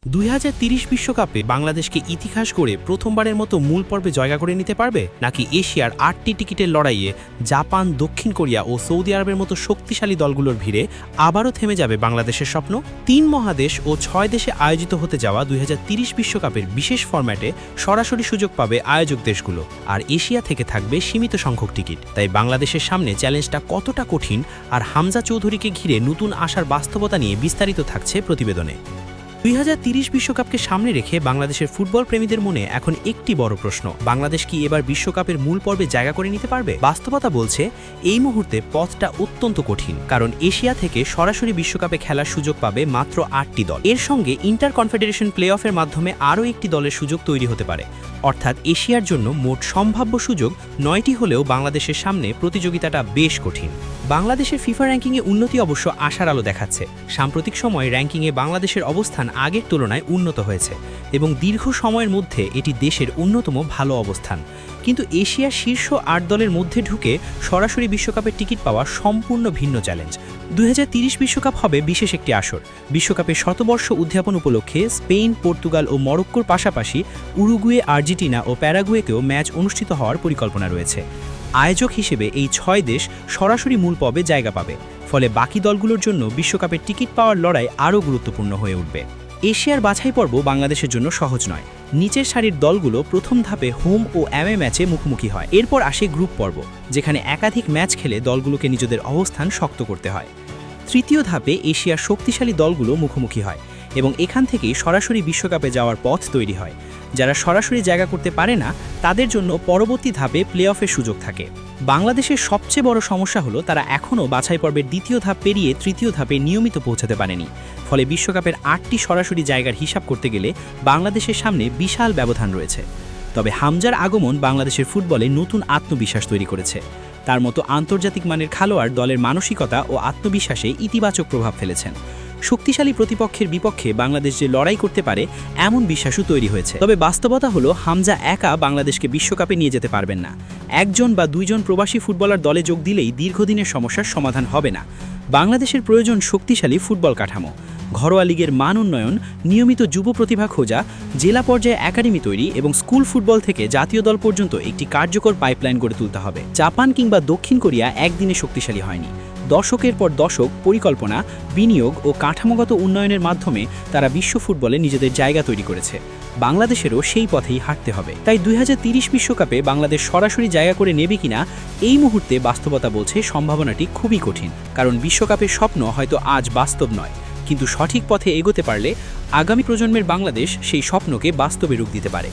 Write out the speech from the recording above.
2030 বিশ্বকাপে বাংলাদেশকে ইতিহাস গড়ে প্রথমবারের মতো মূল পর্বে জায়গা করে নিতে পারবে, নাকি এশিয়ার 8টি টিকিটের লড়াইয়ে জাপান, দক্ষিণ কোরিয়া ও সৌদি আরবের মতো শক্তিশালী দলগুলোর ভিড়ে আবারও থেমে যাবে বাংলাদেশের স্বপ্ন? 3 মহাদেশ ও 6 দেশে আয়োজিত হতে যাওয়া 2030 বিশ্বকাপের বিশেষ ফরম্যাটে সরাসরি সুযোগ পাবে আয়োজক দেশগুলো, আর এশিয়া থেকে থাকবে সীমিত সংখ্যক টিকিট। তাই বাংলাদেশের সামনে চ্যালেঞ্জটা কতটা কঠিন, আর হামজা চৌধুরীকে ঘিরে নতুন আশার বাস্তবতা নিয়ে বিস্তারিত থাকছে প্রতিবেদনে। 2030 বিশ্বকাপকে সামনে রেখে বাংলাদেশের ফুটবল প্রেমীদের মনে এখন একটি বড় প্রশ্ন: বাংলাদেশ কি এবার বিশ্বকাপের মূল পর্বে জায়গা করে নিতে পারবে? বাস্তবতা বলছে এই মুহূর্তে পথটা অত্যন্ত কঠিন, কারণ এশিয়া থেকে সরাসরি বিশ্বকাপে খেলার সুযোগ পাবে মাত্র 8টি দল। এর সঙ্গে ইন্টার কনফেডারেশন প্লে অফের মাধ্যমে আরও একটি দলের সুযোগ তৈরি হতে পারে। অর্থাৎ এশিয়ার জন্য মোট সম্ভাব্য সুযোগ 9টি হলেও বাংলাদেশের সামনে প্রতিযোগিতাটা বেশ কঠিন। বাংলাদেশের ফিফা র্যাঙ্কিংয়ে উন্নতি অবশ্য আশার আলো দেখাচ্ছে। সাম্প্রতিক সময়ে র্যাঙ্কিংয়ে বাংলাদেশের অবস্থান আগের তুলনায় উন্নত হয়েছে এবং দীর্ঘ সময়ের মধ্যে এটি দেশের অন্যতম ভালো অবস্থান। কিন্তু এশিয়ার শীর্ষ 8 দলের মধ্যে ঢুকে সরাসরি বিশ্বকাপের টিকিট পাওয়া সম্পূর্ণ ভিন্ন চ্যালেঞ্জ। 2030 বিশ্বকাপ হবে বিশেষ একটি আসর। বিশ্বকাপের শতবর্ষ উদযাপন উপলক্ষে স্পেন, পর্তুগাল ও মরক্কোর পাশাপাশি উরুগুয়ে, আর্জেন্টিনা ও প্যারাগুয়েতেও ম্যাচ অনুষ্ঠিত হওয়ার পরিকল্পনা রয়েছে। আয়োজক হিসেবে এই 6 দেশ সরাসরি মূল পর্বে জায়গা পাবে, ফলে বাকি দলগুলোর জন্য বিশ্বকাপের টিকিট পাওয়ার লড়াই আরও গুরুত্বপূর্ণ হয়ে উঠবে। এশিয়ার বাছাই পর্ব বাংলাদেশের জন্য সহজ নয়। নিচের সারির দলগুলো প্রথম ধাপে হোম ও অ্যাওয়ে ম্যাচে মুখোমুখি হয়। এরপর আসে গ্রুপ পর্ব, যেখানে একাধিক ম্যাচ খেলে দলগুলোকে নিজেদের অবস্থান শক্ত করতে হয়। তৃতীয় ধাপে এশিয়ার শক্তিশালী দলগুলো মুখোমুখি হয় এবং এখান থেকেই সরাসরি বিশ্বকাপে যাওয়ার পথ তৈরি হয়। যারা সরাসরি জায়গা করতে পারে না, তাদের জন্য পরবর্তী ধাপে প্লে অফের সুযোগ থাকে। বাংলাদেশের সবচেয়ে বড় সমস্যা হলো তারা এখনও বাছাই পর্বের দ্বিতীয় ধাপ পেরিয়ে তৃতীয় ধাপে নিয়মিত পৌঁছাতে পারেনি। ফলে বিশ্বকাপের 8টি সরাসরি জায়গার হিসাব করতে গেলে বাংলাদেশের সামনে বিশাল ব্যবধান রয়েছে। তবে হামজার আগমন বাংলাদেশের ফুটবলে নতুন আত্মবিশ্বাস তৈরি করেছে। তার মতো আন্তর্জাতিক মানের খেলোয়াড় দলের মানসিকতা ও আত্মবিশ্বাসে ইতিবাচক প্রভাব ফেলেছেন। শক্তিশালী প্রতিপক্ষের বিপক্ষে বাংলাদেশ যে লড়াই করতে পারে, এমন বিশ্বাসও তৈরি হয়েছে। তবে বাস্তবতা হলো হামজা একা বাংলাদেশকে বিশ্বকাপে নিয়ে যেতে পারবেন না। একজন বা দুইজন প্রবাসী ফুটবলার দলে যোগ দিলেই দীর্ঘদিনের সমস্যার সমাধান হবে না। বাংলাদেশের প্রয়োজন শক্তিশালী ফুটবল কাঠামো, ঘরোয়া লিগের মান উন্নয়ন, নিয়মিত যুব প্রতিভা খোঁজা, জেলা পর্যায়ে একাডেমি তৈরি এবং স্কুল ফুটবল থেকে জাতীয় দল পর্যন্ত একটি কার্যকর পাইপলাইন গড়ে তুলতে হবে। জাপান কিংবা দক্ষিণ কোরিয়া একদিনে শক্তিশালী হয়নি। দশকের পর দশক পরিকল্পনা, বিনিয়োগ ও কাঠামোগত উন্নয়নের মাধ্যমে তারা বিশ্ব ফুটবলে নিজেদের জায়গা তৈরি করেছে। বাংলাদেশেরও সেই পথেই হাঁটতে হবে। তাই 2030 বিশ্বকাপে বাংলাদেশ সরাসরি জায়গা করে নেবে কিনা, এই মুহূর্তে বাস্তবতা বলছে সম্ভাবনাটি খুবই কঠিন। কারণ বিশ্বকাপের স্বপ্ন হয়তো আজ বাস্তব নয়, কিন্তু সঠিক পথে এগোতে পারলে আগামী প্রজন্মের বাংলাদেশ সেই স্বপ্নকে বাস্তবে রূপ দিতে পারে।